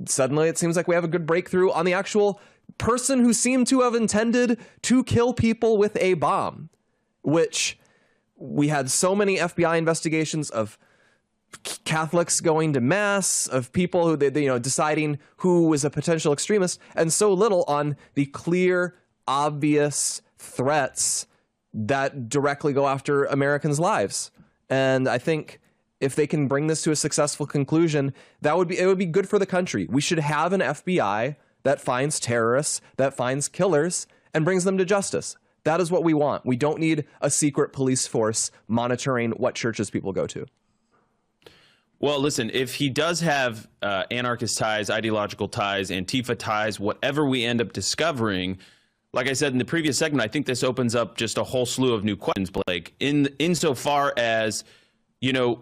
suddenly it seems like we have a good breakthrough on the actual person who seemed to have intended to kill people with a bomb, which we had so many FBI investigations of Catholics going to mass, of people who deciding who was a potential extremist, and so little on the clear, obvious threats that directly go after Americans' lives. And I think if they can bring this to a successful conclusion, it would be good for the country. We should have an FBI that finds terrorists, that finds killers, and brings them to justice. That is what we want. We don't need a secret police force monitoring what churches people go to. Well, listen, if he does have anarchist ties, ideological ties, Antifa ties, whatever we end up discovering, like I said in the previous segment, I think this opens up just a whole slew of new questions, Blake, insofar as,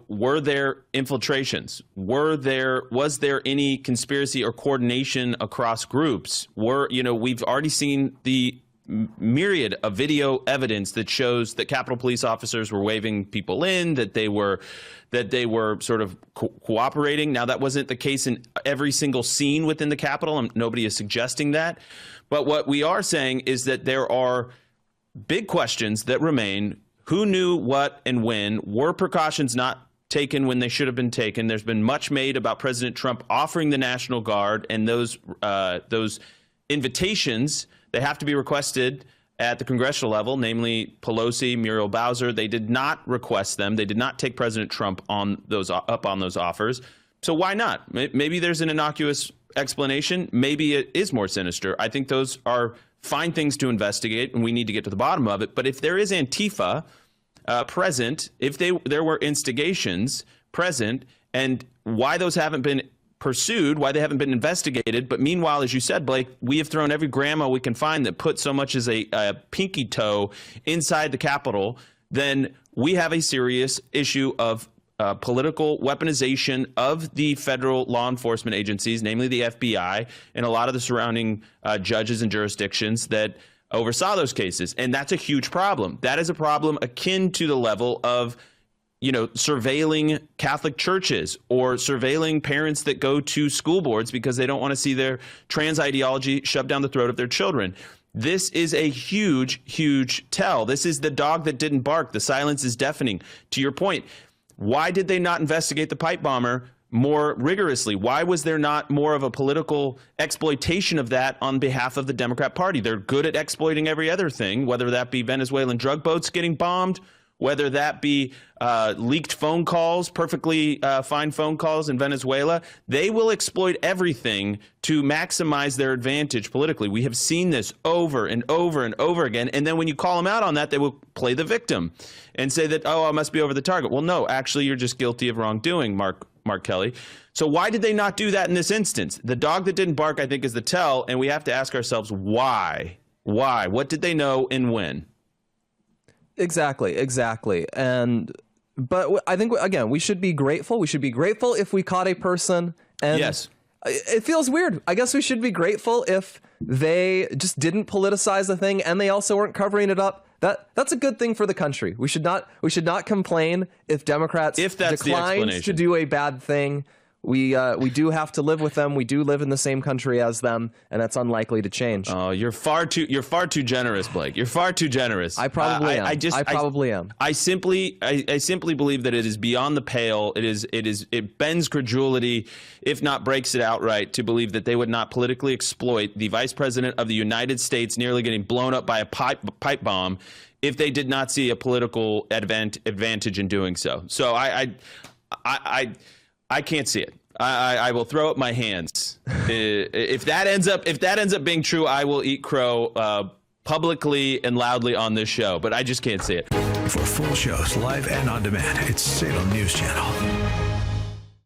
were there infiltrations? Was there any conspiracy or coordination across groups? We've already seen the myriad of video evidence that shows that Capitol Police officers were waving people in, that they were sort of cooperating. Now, that wasn't the case in every single scene within the Capitol. Nobody is suggesting that. But what we are saying is that there are big questions that remain. Who knew what and when? Were precautions not taken when they should have been taken? There's been much made about President Trump offering the National Guard, and those invitations, they have to be requested at the congressional level, namely Pelosi, Muriel Bowser. They did not request them. They did not take President Trump up on those offers. So why not? Maybe there's an innocuous explanation. Maybe it is more sinister. I think those are fine things to investigate, and we need to get to the bottom of it. But if there is Antifa present, if there were instigations present, and why those haven't been pursued, why they haven't been investigated. But meanwhile, as you said, Blake, we have thrown every grandma we can find that put so much as a pinky toe inside the Capitol, then we have a serious issue of political weaponization of the federal law enforcement agencies, namely the FBI, and a lot of the surrounding judges and jurisdictions that oversaw those cases. And that's a huge problem. That is a problem akin to the level of surveilling Catholic churches or surveilling parents that go to school boards because they don't want to see their trans ideology shoved down the throat of their children. This is a huge, huge tell. This is the dog that didn't bark. The silence is deafening. To your point, why did they not investigate the pipe bomber more rigorously? Why was there not more of a political exploitation of that on behalf of the Democrat Party? They're good at exploiting every other thing, whether that be Venezuelan drug boats getting bombed, whether that be leaked phone calls, perfectly fine phone calls in Venezuela. They will exploit everything to maximize their advantage politically. We have seen this over and over and over again. And then when you call them out on that, they will play the victim and say that, oh, I must be over the target. Well, no, actually, you're just guilty of wrongdoing, Mark Kelly. So why did they not do that in this instance? The dog that didn't bark, I think, is the tell. And we have to ask ourselves, why? Why? What did they know and when? Exactly. But I think, again, we should be grateful. We should be grateful if we caught a person. And yes. It feels weird. I guess we should be grateful if they just didn't politicize the thing and they also weren't covering it up. That's a good thing for the country. We should not complain if Democrats decline to do a bad thing. We do have to live with them. We do live in the same country as them, and that's unlikely to change. Oh, you're far too generous, Blake. You're far too generous. I probably am. I probably am. I simply believe that it is beyond the pale. It bends credulity, if not breaks it outright, to believe that they would not politically exploit the Vice President of the United States nearly getting blown up by a pipe bomb if they did not see a political advantage in doing so. So I can't see it. I will throw up my hands. If that ends up being true, I will eat crow publicly and loudly on this show. But I just can't see it. For full shows, live and on demand, it's Salem News Channel.